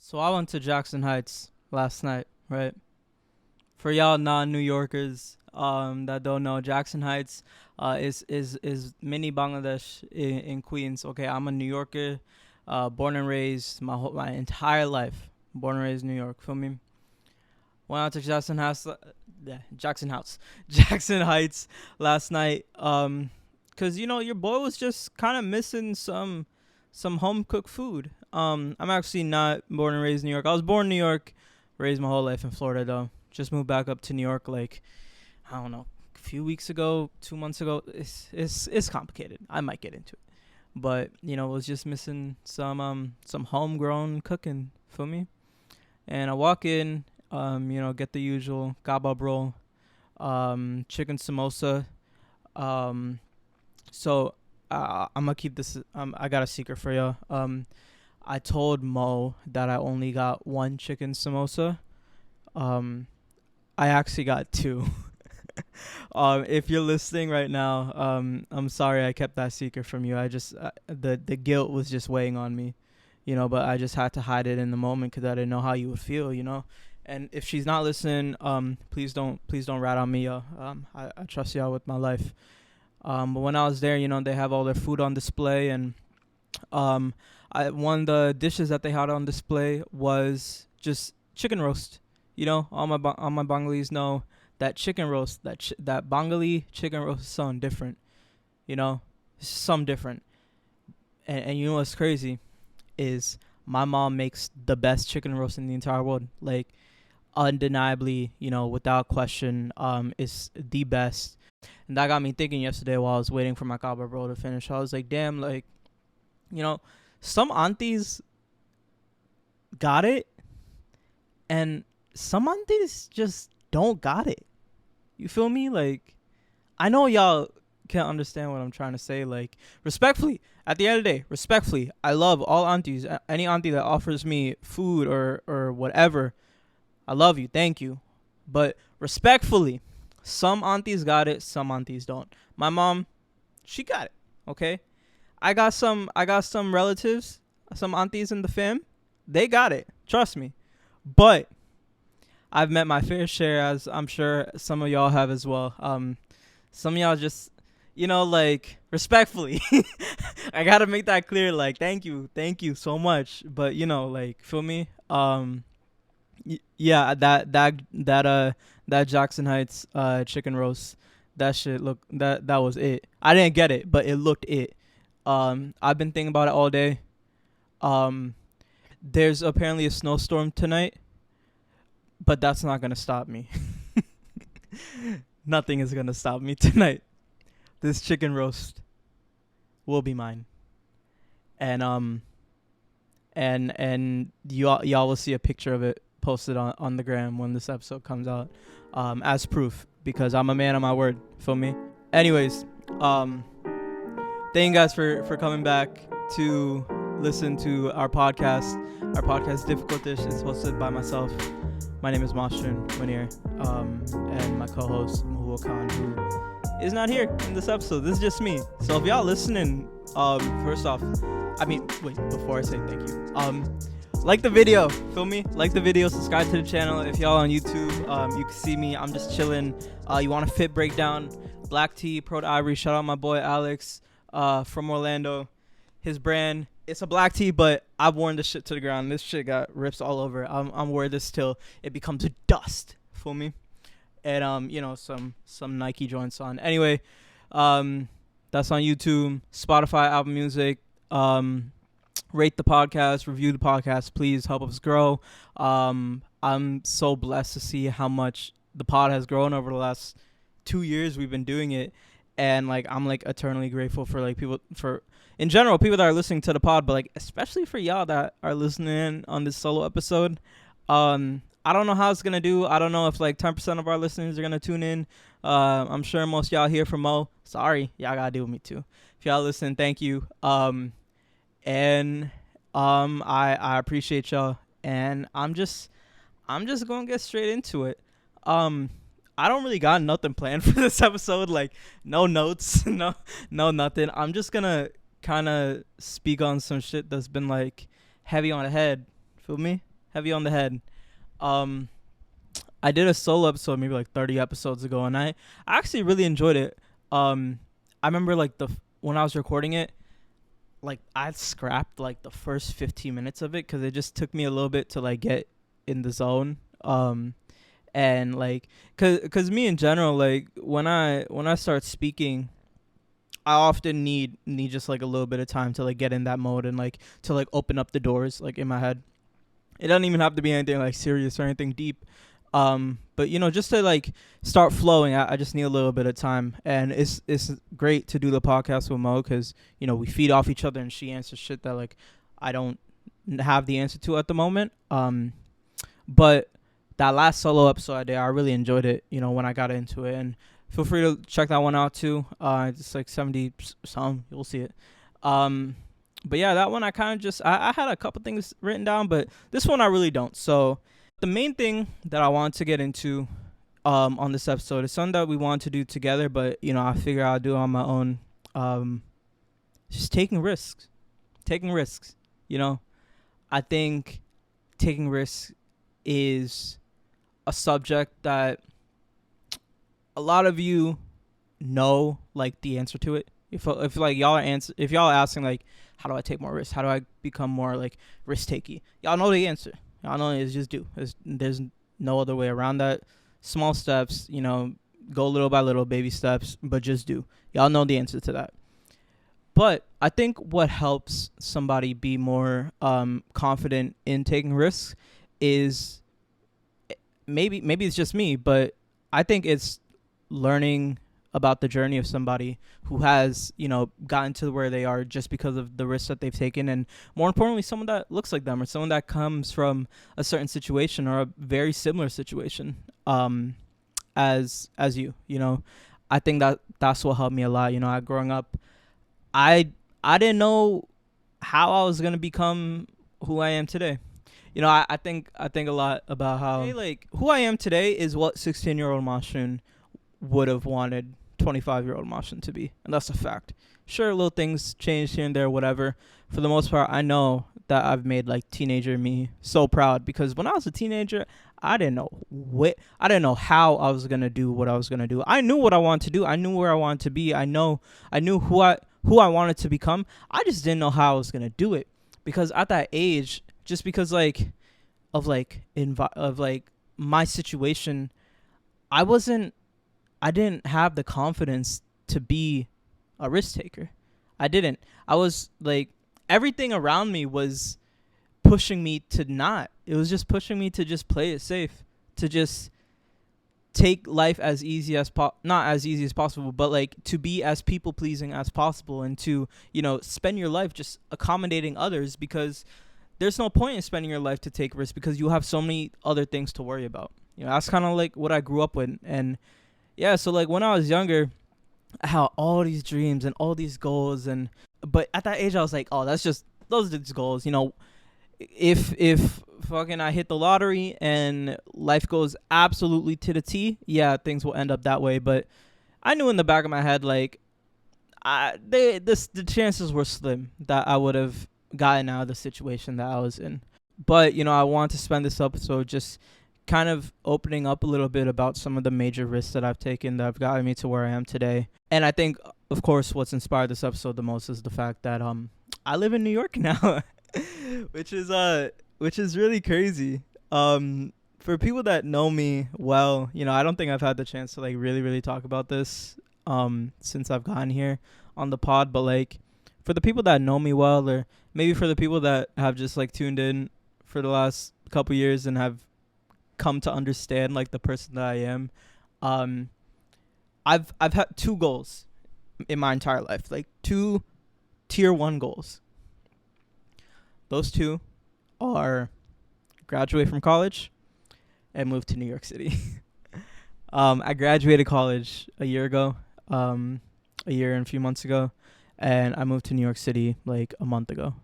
So I went to Jackson Heights last night, right? For y'all non-New Yorkers that don't know, Jackson Heights is mini Bangladesh in Queens. Okay, I'm a New Yorker, born and raised my entire life. Born and raised in New York. Feel me? Went out to Jackson House, Jackson Heights last night. Cause your boy was just kind of missing some home cooked food. I'm actually not born and raised in New York. I was born in New York, raised my whole life in Florida though. Just moved back up to New York like I don't know, a few weeks ago, 2 months ago. It's complicated. I might get into it, but was just missing some homegrown cooking for me. And I walk in, get the usual kebab roll, chicken samosa. Um, so I'm gonna keep this. I got a secret for you. I told Mo that I only got one chicken samosa. I actually got two. If you're listening right now, I'm sorry I kept that secret from you. I just the guilt was just weighing on me, but I just had to hide it in the moment because I didn't know how you would feel. And if she's not listening, please don't rat on me, yo. I trust y'all with my life. But when I was there, they have all their food on display, and one of the dishes that they had on display was just chicken roast. All my Bengalis know that chicken roast, that Bengali chicken roast is something different. It's something different. And you know what's crazy is my mom makes the best chicken roast in the entire world. Like, undeniably, without question, is the best. And that got me thinking yesterday while I was waiting for my kebab roll to finish. I was like, damn, like, some aunties got it, and some aunties just don't got it. You feel me? Like, I know y'all can't understand what I'm trying to say. Like, respectfully, at the end of the day, respectfully, I love all aunties. Any auntie that offers me food or whatever, I love you. Thank you. But respectfully, some aunties got it, some aunties don't. My mom, she got it. Okay? I got some relatives, some aunties in the fam. They got it. Trust me. But I've met my fair share, as I'm sure some of y'all have as well. Some of y'all just, like, respectfully, I gotta make that clear. Like, thank you so much. But like, feel me? Yeah, that Jackson Heights chicken roast, that shit that was it. I didn't get it, but it looked it. I've been thinking about it all day. There's apparently a snowstorm tonight, but that's not gonna stop me. Nothing is gonna stop me tonight. This chicken roast will be mine, and y'all will see a picture of it posted on the gram when this episode comes out, as proof, because I'm a man of my word. Feel me? Anyways, thank you guys for coming back to listen to our podcast. Our podcast, Difficult Dish, is hosted by myself. My name is mashnun and my co-host Mahul Khan, who is not here in this episode. This is just me. So if y'all listening, first off, before I say thank you, like the video, feel me? Like the video, subscribe to the channel. If y'all on YouTube, you can see me. I'm just chilling. You want a fit breakdown? Black tea, Pro Ivory. Shout out my boy Alex, from Orlando. His brand, it's a black tea, but I've worn this shit to the ground. This shit got rips all over. I'm wearing this till it becomes dust. Feel me? And some Nike joints on. Anyway, that's on YouTube, Spotify, Apple Music. Rate the podcast, review the podcast, please help us grow. I'm so blessed to see how much the pod has grown over the last 2 years we've been doing it, and like I'm like eternally grateful for like people, for in general people that are listening to the pod, but like especially for y'all that are listening on this solo episode. I don't know how it's gonna do. I don't know if like 10% of our listeners are gonna tune in. I'm sure most y'all here from Mo. Sorry, y'all gotta deal with me too. If y'all listen, thank you. And I appreciate y'all, and I'm just gonna get straight into it. I don't really got nothing planned for this episode, like no notes, no nothing. I'm just gonna kind of speak on some shit that's been like heavy on the head. Feel me? heavy on the head. Um, I did a solo episode maybe like 30 episodes ago, and I actually really enjoyed it. I remember like when I was recording it, like I scrapped like the first 15 minutes of it because it just took me a little bit to like get in the zone. And like, cause me in general, like when I start speaking, I often need just like a little bit of time to like get in that mode and like to like open up the doors like in my head. It doesn't even have to be anything like serious or anything deep. But just to like start flowing, I just need a little bit of time, and it's great to do the podcast with Mo because we feed off each other and she answers shit that like I don't have the answer to at the moment. But that last solo episode I did, I really enjoyed it. When I got into it, and feel free to check that one out too. It's like 70 some, you'll see it. But yeah, that one I kind of just I had a couple things written down, but this one I really don't. So the main thing that I want to get into on this episode is something that we want to do together, but I figure I'll do it on my own. Just taking risks. I think taking risks is a subject that a lot of you know like the answer to it. If like y'all are asking like, how do I take more risks? How do I become more like risk takey? Y'all know the answer. Y'all know it's just do. There's no other way around that. Small steps, go little by little, baby steps, but just do. Y'all know the answer to that. But I think what helps somebody be more confident in taking risks is maybe it's just me, but I think it's learning about the journey of somebody who has, gotten to where they are just because of the risks that they've taken, and more importantly, someone that looks like them or someone that comes from a certain situation or a very similar situation as you. I think that's what helped me a lot. Growing up, I didn't know how I was gonna become who I am today. I think a lot about how like who I am today is what 16-year-old mashnun would have wanted 25-year-old mashnun to be, and that's a fact. Sure, little things changed here and there, whatever. For the most part, I know that I've made like teenager me so proud, because when I was a teenager, I didn't know how I was gonna do what I was gonna do. I knew what I wanted to do. I knew where I wanted to be. I knew who I wanted to become. I just didn't know how I was gonna do it, because at that age, just because of my situation, I didn't have the confidence to be a risk taker. I didn't. I was like, everything around me was pushing me to not. It was just pushing me to just play it safe, to just take life as easy as not as easy as possible, but like to be as people pleasing as possible, and to spend your life just accommodating others, because there's no point in spending your life to take risks because you have so many other things to worry about. That's kind of like what I grew up with. And yeah, so like when I was younger, I had all these dreams and all these goals, but at that age I was like, oh, those are just goals. If fucking I hit the lottery and life goes absolutely to the T, yeah, things will end up that way. But I knew in the back of my head, like, the chances were slim that I would have gotten out of the situation that I was in. But I want to spend this episode just kind of opening up a little bit about some of the major risks that I've taken that have gotten me to where I am today. And I think, of course, what's inspired this episode the most is the fact that I live in New York now, which is really crazy. For people that know me well, I don't think I've had the chance to like really, really talk about this since I've gotten here on the pod. But like, for the people that know me well, or maybe for the people that have just like tuned in for the last couple years and have come to understand like the person that I am, I've had two goals in my entire life, like two tier 1 goals. Those two are graduate from college and move to New York City. I graduated college a year and a few months ago, and I moved to New York City like a month ago.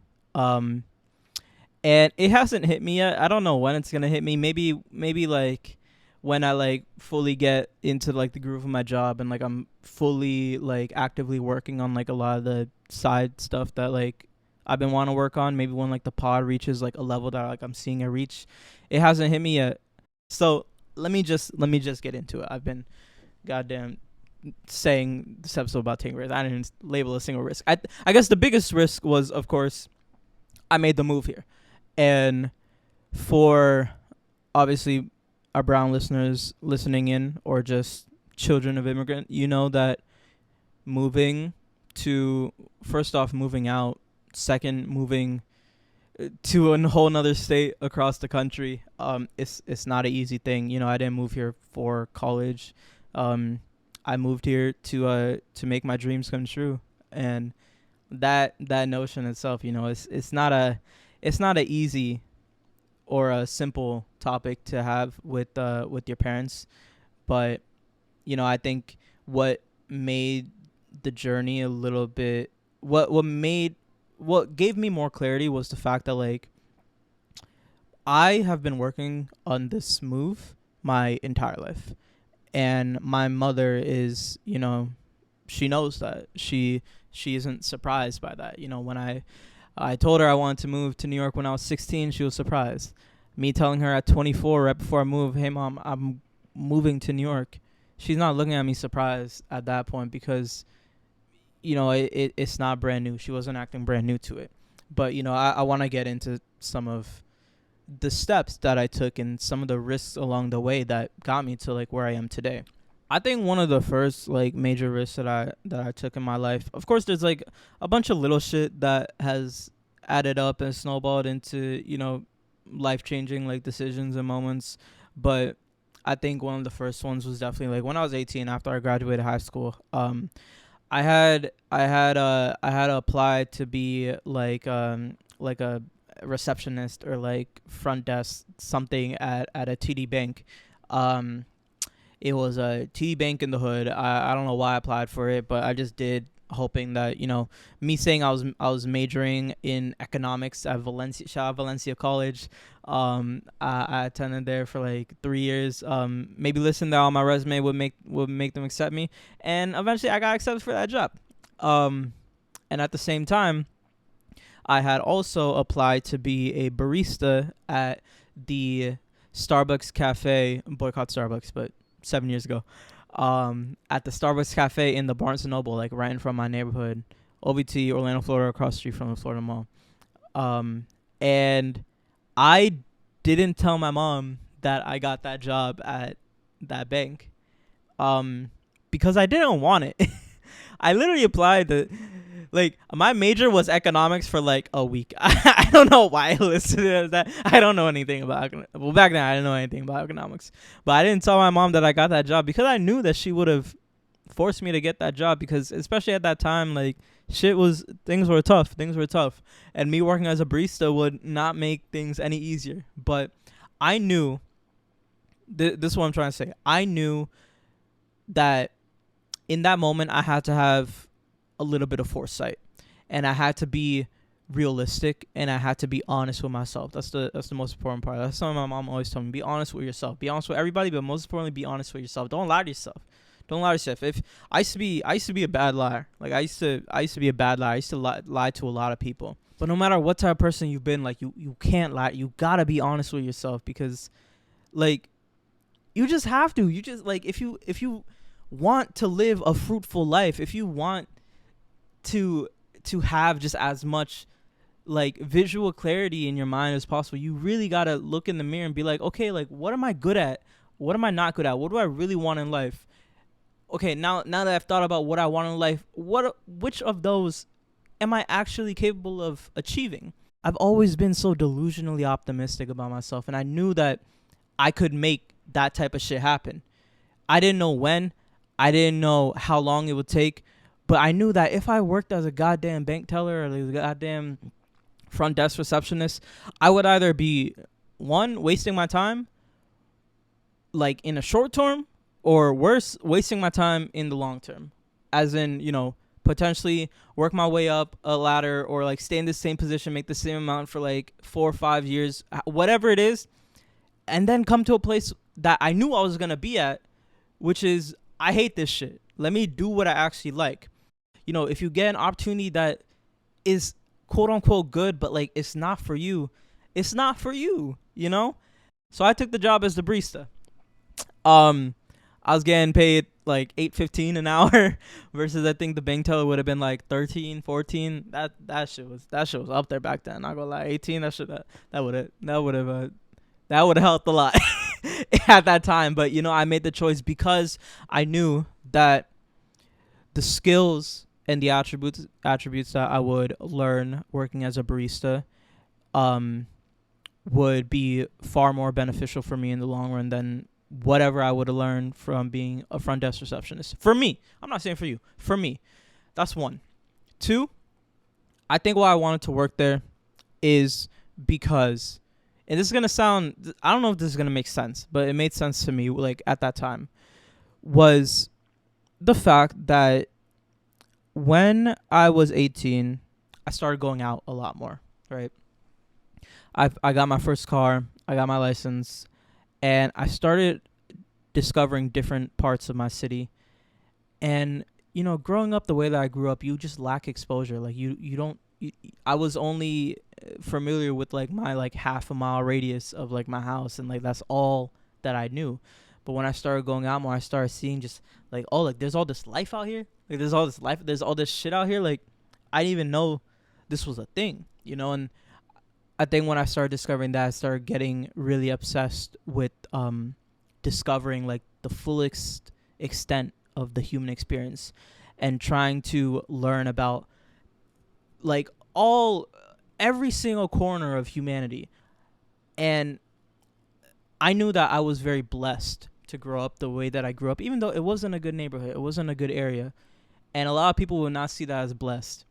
And it hasn't hit me yet. I don't know when it's gonna hit me. Maybe like when I like fully get into like the groove of my job, and like I'm fully like actively working on like a lot of the side stuff that like I've been wanting to work on. Maybe when like the pod reaches like a level that like I'm seeing it reach. It hasn't hit me yet. So let me just get into it. I've been goddamn saying this episode about taking risks. I didn't label a single risk. I guess the biggest risk was, of course, I made the move here. And for obviously our brown listeners listening in, or just children of immigrant, you know that moving to, first off, moving out, second, moving to a whole nother state across the country, it's not an easy thing. You know, I didn't move here for college. I moved here to make my dreams come true. And that notion itself, you know, it's not a easy or a simple topic to have with your parents. But you know, I think what made the journey a little bit, what gave me more clarity was the fact that like I have been working on this move my entire life, and my mother is, you know, she knows that. She isn't surprised by that. You know, when I told her I wanted to move to New York when I was 16, she was surprised. Me telling her at 24, right before I moved, hey mom, I'm moving to New York, she's not looking at me surprised at that point, because you know, it's not brand new. She wasn't acting brand new to it. But you know, I want to get into some of the steps that I took and some of the risks along the way that got me to like where I am today. I think one of the first like major risks that I took in my life, of course there's like a bunch of little shit that has added up and snowballed into, you know, life-changing like decisions and moments, but I think one of the first ones was definitely like when I was 18, after I graduated high school. I had applied to be like a receptionist or like front desk something at a TD bank. It was a TD bank in the hood. I don't know why I applied for it, but I just did, hoping that, you know, me saying I was majoring in economics at Valencia, shout out Valencia College. I attended there for like 3 years. Maybe listing that on my resume would make them accept me, and eventually I got accepted for that job. And at the same time, I had also applied to be a barista at the Starbucks cafe, boycott Starbucks, but 7 years ago, at the Starbucks cafe in the Barnes & Noble, like right in front of my neighborhood, OVT, Orlando, Florida, across the street from the Florida Mall. And I didn't tell my mom that I got that job at that bank, because I didn't want it. I literally applied to, like, my major was economics for like a week. I don't know why I listed it as that. I don't know anything about economics. Well, back then I didn't know anything about economics, but I didn't tell my mom that I got that job because I knew that she would have forced me to get that job, because especially at that time, like, things were tough, and me working as a barista would not make things any easier. But I knew, this is what I'm trying to say, I knew that in that moment I had to have a little bit of foresight, and I had to be realistic, and I had to be honest with myself. That's the most important part. That's something my mom always told me: be honest with yourself, be honest with everybody, but most importantly, be honest with yourself. Don't lie to yourself. If I used to be a bad liar. Like I used to be a bad liar. I used to lie to a lot of people. But no matter what type of person you've been, like you can't lie. You gotta be honest with yourself, because like you just have to. You just, like, if you want to live a fruitful life, if you want to have just as much like visual clarity in your mind as possible, you really gotta look in the mirror and be like, okay, like, what am I good at? What am I not good at? What do I really want in life? Okay, now that I've thought about what I want in life, which of those am I actually capable of achieving? I've always been so delusionally optimistic about myself, and I knew that I could make that type of shit happen. I didn't know when, I didn't know how long it would take, but I knew that if I worked as a goddamn bank teller or a goddamn front desk receptionist, I would either be, one, wasting my time, like in a short term, or worse, wasting my time in the long term. As in, you know, potentially work my way up a ladder, or like stay in the same position, make the same amount for like 4 or 5 years, whatever it is, and then come to a place that I knew I was going to be at, which is, I hate this shit. Let me do what I actually like. You know, if you get an opportunity that is quote unquote good, but like it's not for you. It's not for you, you know? So I took the job as the barista. Um I was getting paid like 8.15 an hour versus I think the bank teller would have been like 13, 14. That shit was up there back then. Not gonna lie, 18. That would have helped a lot at that time. But I made the choice because I knew that the skills and the attributes that I would learn working as a barista um would be far more beneficial for me in the long run than whatever I would have learned from being a front desk receptionist. For me, I'm not saying for you. For me, that's one. Two, I think why I wanted to work there is because, and this is gonna sound, I don't know if this is gonna make sense, but it made sense to me. Like at that time, was the fact that when I was 18, I started going out a lot more. Right. I got my first car. I got my license. And I started discovering different parts of my city. And, growing up the way that I grew up, you just lack exposure. Like, I was only familiar with, like, my, like, half a mile radius of, like, my house. And, like, that's all that I knew. But when I started going out more, I started seeing just, like, oh, like, there's all this life out here. Like, there's all this life. There's all this shit out here. Like, I didn't even know this was a thing, And I think when I started discovering that, I started getting really obsessed with discovering like the fullest extent of the human experience and trying to learn about like every single corner of humanity. And I knew that I was very blessed to grow up the way that I grew up, even though it wasn't a good neighborhood, it wasn't a good area. And a lot of people will not see that as blessed.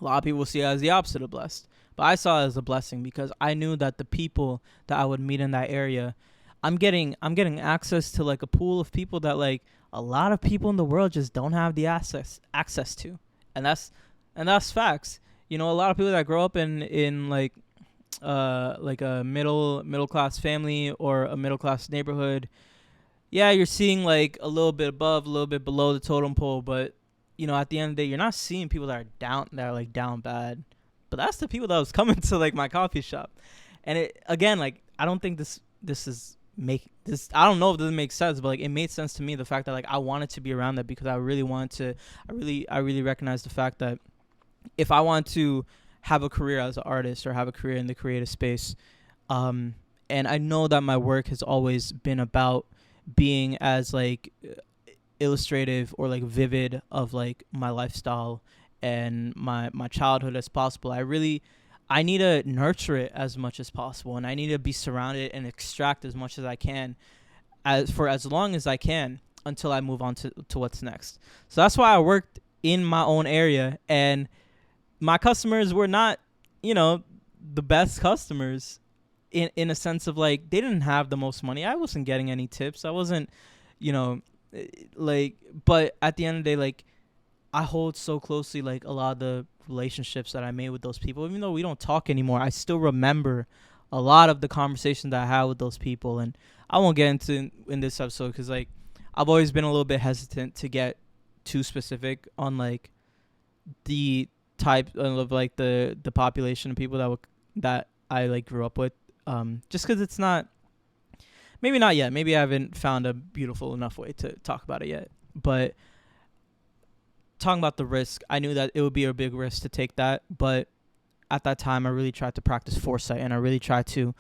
A lot of people will see it as the opposite of blessed. But I saw it as a blessing because I knew that the people that I would meet in that area, I'm getting access to like a pool of people that like a lot of people in the world just don't have the access to. And that's facts. A lot of people that grow up in like a middle class family or a middle class neighborhood, yeah, you're seeing like a little bit above, a little bit below the totem pole, but at the end of the day, you're not seeing people that are like down bad. But that's the people that was coming to like my coffee shop. And it again, like I don't think this is I don't know if this makes sense, but like it made sense to me, the fact that like I wanted to be around that because I really wanted to I really recognize the fact that if I want to have a career as an artist or have a career in the creative space, and I know that my work has always been about being as like illustrative or like vivid of like my lifestyle and my childhood as possible. I need to nurture it as much as possible, and I need to be surrounded and extract as much as I can as long as I can until I move on to what's next. So that's why I worked in my own area, and my customers were not, the best customers in a sense of like they didn't have the most money. I wasn't getting any tips. I wasn't, but at the end of the day, like I hold so closely like a lot of the relationships that I made with those people. Even though we don't talk anymore, I still remember a lot of the conversations that I had with those people. And I won't get into in this episode because like I've always been a little bit hesitant to get too specific on like the type of like the population of people that I like grew up with. Just because it's not, maybe not yet. Maybe I haven't found a beautiful enough way to talk about it yet. But talking about the risk, I knew that it would be a big risk to take that, but at that time I really tried to practice foresight, and I really tried to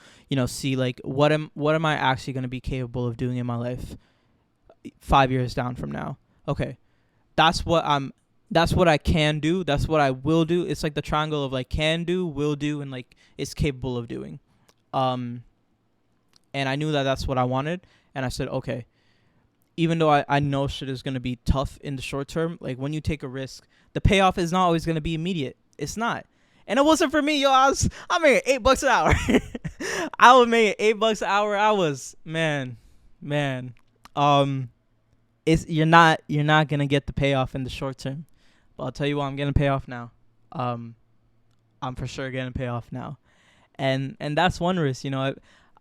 see like what am I actually going to be capable of doing in my life 5 years down from now. Okay, that's what I can do, that's what I will do. It's like the triangle of like can do, will do, and like is capable of doing. And I knew that that's what I wanted, and I said okay, even though I know shit is going to be tough in the short term, like when you take a risk, the payoff is not always going to be immediate. It's not. And it wasn't for me, yo. I made $8 an hour. I was making $8 an hour. I was, man. You're not going to get the payoff in the short term. But I'll tell you what, I'm getting payoff now. I'm for sure getting payoff now. And that's one risk,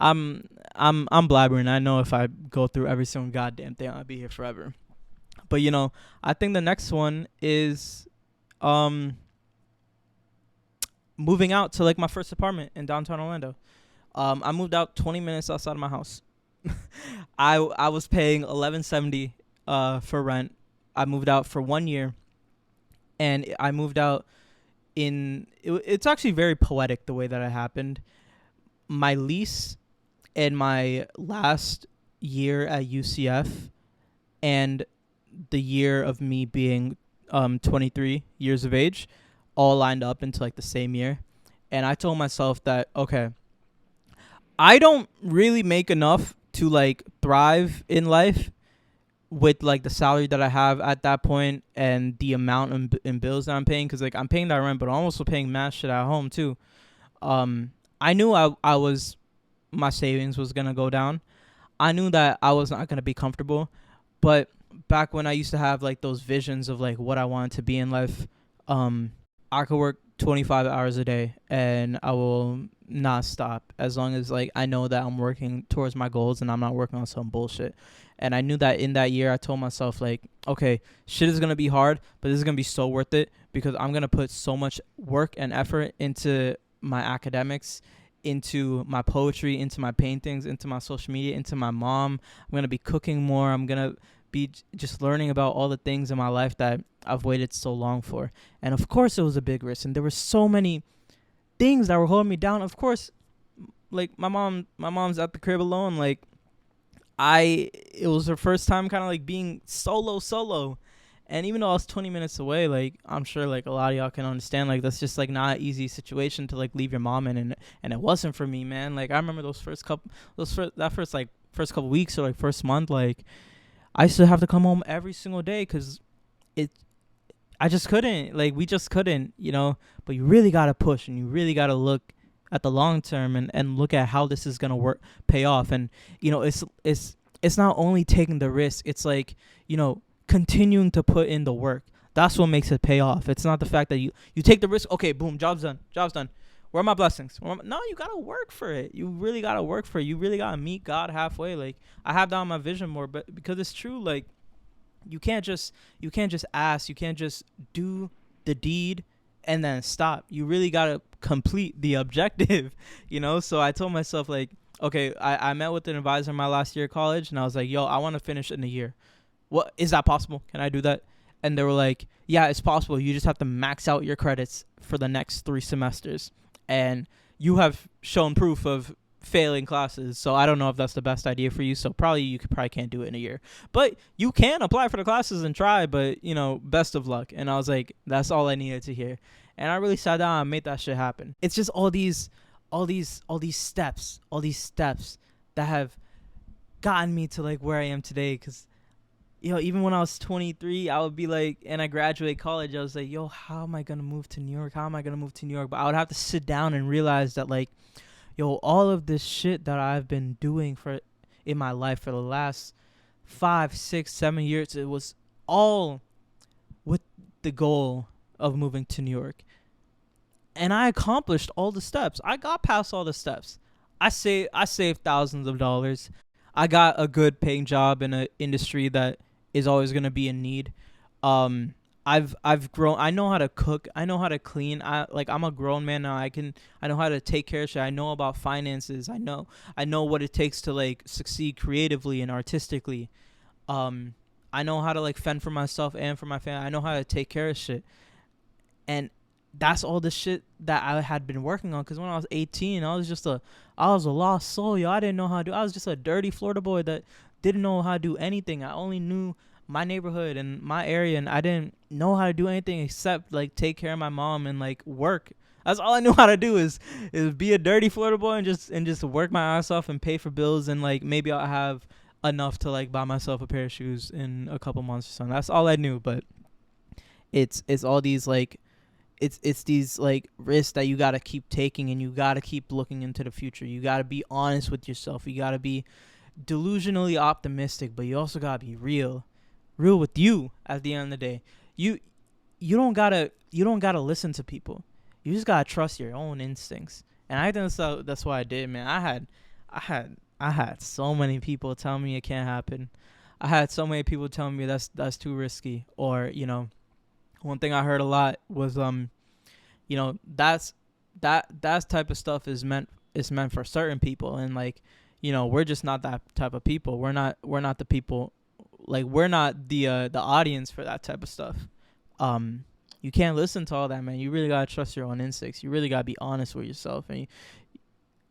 I'm blabbering. I know if I go through every single goddamn thing, I'll be here forever. But I think the next one is moving out to like my first apartment in downtown Orlando. I moved out 20 minutes outside of my house. I was paying $11.70 for rent. I moved out for 1 year, and I moved out it's actually very poetic the way that it happened. My lease in my last year at UCF and the year of me being 23 years of age all lined up into like the same year. And I told myself that, okay, I don't really make enough to like thrive in life with like the salary that I have at that point and the amount in bills that I'm paying, because like I'm paying that rent, but I'm also paying mad shit at home too. I knew I was my savings was gonna go down. I knew that I was not gonna be comfortable, but back when I used to have like those visions of like what I wanted to be in life, I could work 25 hours a day and I will not stop as long as like I know that I'm working towards my goals and I'm not working on some bullshit. And I knew that in that year I told myself like, okay, shit is going to be hard, but this is going to be so worth it because I'm going to put so much work and effort into my academics, into my poetry, into my paintings, into my social media, into my mom. I'm going to be cooking more. I'm going to be just learning about all the things in my life that I've waited so long for. And of course it was a big risk, and there were so many things that were holding me down. Of course, like my mom's at the crib alone. Like it was her first time kind of like being solo. And even though I was 20 minutes away, like I'm sure like a lot of y'all can understand, like that's just like not an easy situation to like leave your mom in, and it wasn't for me, man. Like I remember first couple weeks or like first month, like I used to have to come home every single day because I just couldn't. Like, we just couldn't, you know. But you really got to push, and you really got to look at the long term and look at how this is going to pay off. And, you know, it's not only taking the risk. It's like, you know, continuing to put in the work. That's what makes it pay off. It's not the fact that you take the risk. Okay, boom, job's done. Where are my blessings? No, you got to work for it. You really got to work for it. You really got to meet God halfway. Like, I have that on my vision board, but because it's true, like, you can't just ask. You can't just do the deed and then stop. You really got to complete the objective, you know? So I told myself, like, okay, I met with an advisor in my last year of college, and I was like, yo, I want to finish in a year. What, is that possible? Can I do that? And they were like, yeah, it's possible. You just have to max out your credits for the next 3 semesters. And you have shown proof of failing classes, so I don't know if that's the best idea for you. So you probably can't do it in a year, but you can apply for the classes and try. But you know, best of luck. And I was like, that's all I needed to hear. And I really sat down and made that shit happen. It's just all these steps that have gotten me to like where I am today. Because you know, even when I was 23, I would be like, and I graduated college, I was like, yo, how am I going to move to New York? But I would have to sit down and realize that, like, yo, all of this shit that I've been doing in my life for the last 5, 6, 7 years, it was all with the goal of moving to New York. And I accomplished all the steps. I got past all the steps. I saved thousands of dollars. I got a good paying job in an industry that is always going to be in need. I've grown. I know how to cook. I know how to clean. I'm a grown man now. I know how to take care of shit. I know about finances. I know what it takes to like succeed creatively and artistically. I know how to like fend for myself and for my family. I know how to take care of shit. And that's all the shit that I had been working on. Because when I was 18, I was a lost soul, yo. I didn't know how to do. I was just a dirty Florida boy that didn't know how to do anything. I only knew my neighborhood and my area, and I didn't know how to do anything except like take care of my mom and like work. That's all I knew how to do is be a dirty Florida boy and just work my ass off and pay for bills, and like maybe I'll have enough to like buy myself a pair of shoes in a couple months or something. That's all I knew. But it's all these like it's these like risks that you got to keep taking, and you got to keep looking into the future. You got to be honest with yourself. You got to be delusionally optimistic, but you also got to be real with you at the end of the day. You don't gotta listen to people. You just gotta trust your own instincts. And I think that's what I did, man. I had so many people tell me it can't happen. I had so many people telling me that's too risky. Or, you know, one thing I heard a lot was you know, that's that type of stuff is meant for certain people, and like, we're just not that type of people. We're not the people, like, we're not the audience for that type of stuff. You can't listen to all that, man. You really gotta trust your own instincts. You really gotta be honest with yourself, and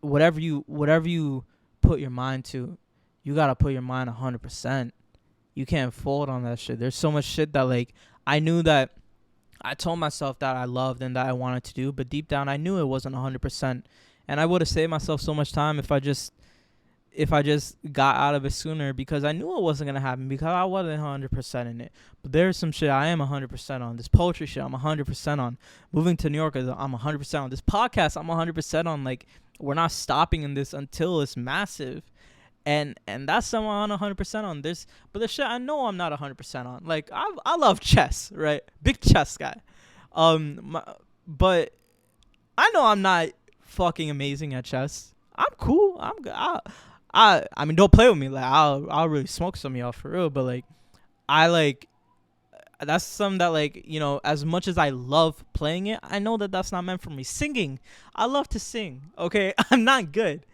whatever you put your mind to, you gotta put your mind 100%. You can't fold on that shit. There's so much shit that, like, I knew that I told myself that I loved and that I wanted to do, but deep down I knew it wasn't 100%. And I would have saved myself so much time if I just got out of it sooner, because I knew it wasn't gonna happen, because I wasn't 100% in it. But there's some shit I am 100% on. This poetry shit I'm 100% on. Moving to New York, I'm 100% on. This podcast I'm 100% on. Like, we're not stopping in this until it's massive. And that's something I'm 100% on. But the shit I know I'm not 100% on. Like, I love chess, right? Big chess guy. But I know I'm not fucking amazing at chess. I'm cool. I'm good. I mean, don't play with me. Like, I'll really smoke some of y'all for real. But like, that's something that, like, as much as I love playing it, I know that that's not meant for me. Singing, I love to sing. Okay, I'm not good,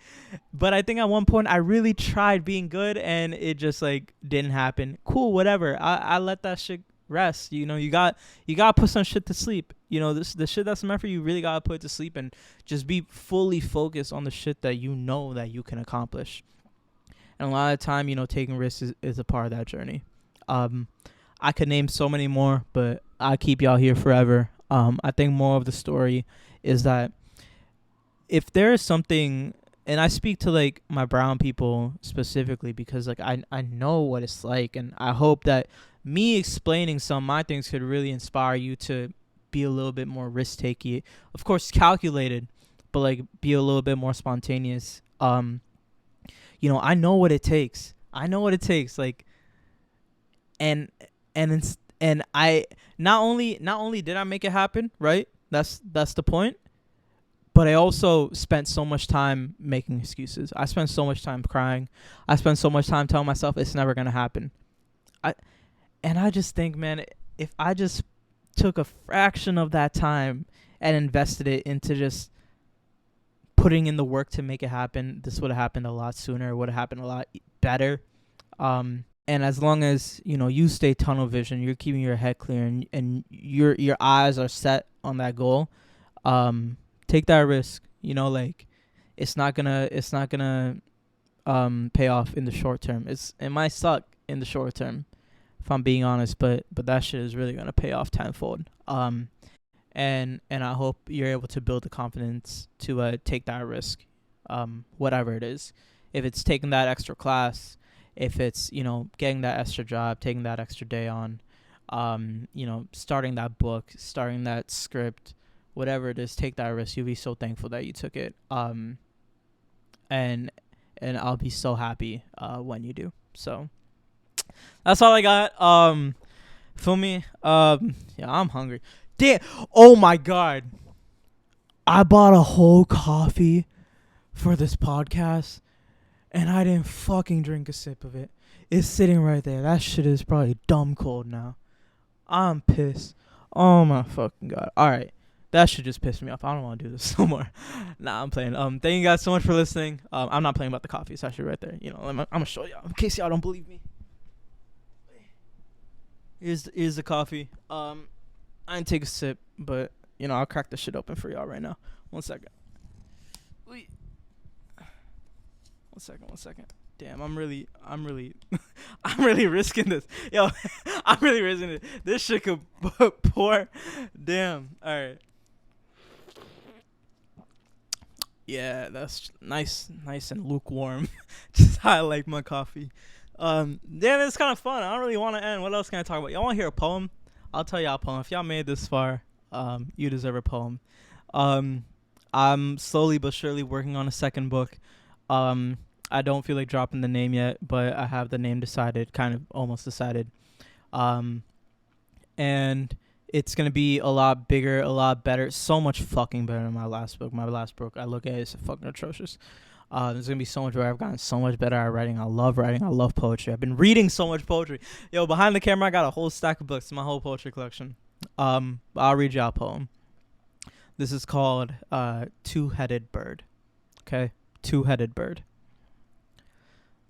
but I think at one point I really tried being good, and it just, like, didn't happen. Cool, whatever. I let that shit rest. You got to put some shit to sleep. The shit that's meant for you, really gotta put it to sleep, and just be fully focused on the shit that that you can accomplish. And a lot of the time, taking risks is a part of that journey. I could name so many more, but I'll keep y'all here forever. I think more of the story is that if there is something, and I speak to, like, my brown people specifically, because, like, I know what it's like, and I hope that me explaining some of my things could really inspire you to be a little bit more risk-taking. Of course, calculated, but, like, be a little bit more spontaneous. I know what it takes. Like, and I not only did I make it happen, right? That's the point. But I also spent so much time making excuses. I spent so much time crying. I spent so much time telling myself it's never gonna happen. I just think, man, if I just took a fraction of that time and invested it into just putting in the work to make it happen, this would have happened a lot sooner. It would have happened a lot better. And as long as, you stay tunnel vision, you're keeping your head clear, and your eyes are set on that goal, take that risk. Like, it's not gonna pay off in the short term. It might suck in the short term, if I'm being honest, but that shit is really gonna pay off tenfold. And I hope you're able to build the confidence to take that risk, whatever it is. If it's taking that extra class, if it's, getting that extra job, taking that extra day on, starting that book, starting that script, whatever it is, take that risk. You'll be so thankful that you took it. And I'll be so happy when you do. So that's all I got. Feel me? Yeah, I'm hungry. Damn. Oh my God. I bought a whole coffee for this podcast, and I didn't fucking drink a sip of it. It's sitting right there. That shit is probably dumb cold now. I'm pissed. Oh my fucking God. Alright. That shit just pissed me off. I don't want to do this no more. Nah, I'm playing. Thank you guys so much for listening. I'm not playing about the coffee. It's actually right there. I'm gonna show y'all in case y'all don't believe me. Here's the coffee. I didn't take a sip, but I'll crack the shit open for y'all right now. 1 second. Wait. 1 second. Damn, I'm really I'm really risking this. Yo, I'm really risking it. This shit could pour. Damn. All right. Yeah, that's nice and lukewarm. Just how I like my coffee. Damn, it's kind of fun. I don't really want to end. What else can I talk about? Y'all want to hear a poem? I'll tell y'all a poem. If y'all made this far, you deserve a poem. I'm slowly but surely working on a second book. I don't feel like dropping the name yet, but I have the name decided, kind of almost decided. And it's going to be a lot bigger, a lot better, so much fucking better than my last book. My last book, I look at it, it's fucking atrocious. There's going to be so much better. I've gotten so much better at writing. I love writing. I love poetry. I've been reading so much poetry. Yo, behind the camera, I got a whole stack of books, my whole poetry collection. I'll read y'all a poem. This is called Two-Headed Bird. Okay? Two-Headed Bird.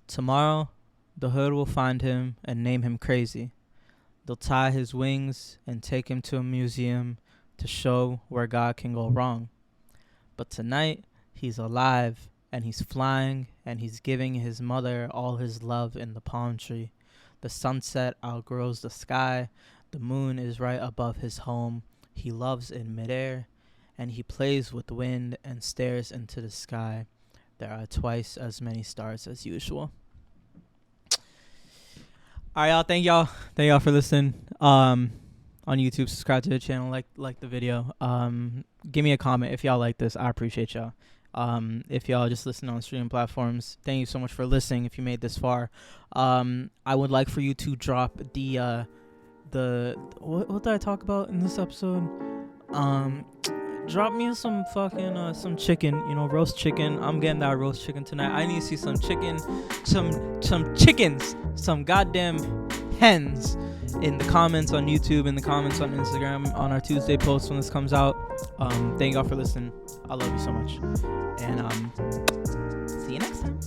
Tomorrow, the hood will find him and name him crazy. They'll tie his wings and take him to a museum to show where God can go wrong. But tonight, he's alive and he's flying and he's giving his mother all his love in the palm tree. The sunset outgrows the sky. The moon is right above his home. He loves in midair, and he plays with wind and stares into the sky. There are twice as many stars as usual. All right, y'all. Thank y'all for listening. On YouTube, subscribe to the channel, like the video. Give me a comment if y'all like this. I appreciate y'all. If y'all just listen on streaming platforms, thank you so much for listening. If you made this far, I would like for you to drop the what did I talk about in this episode? Drop me some fucking some chicken, roast chicken. I'm getting that roast chicken tonight. I need to see some chicken, some chickens, some goddamn hens in the comments on YouTube, in the comments on Instagram, on our Tuesday post when this comes out. Thank y'all for listening. I love you so much, and see you next time.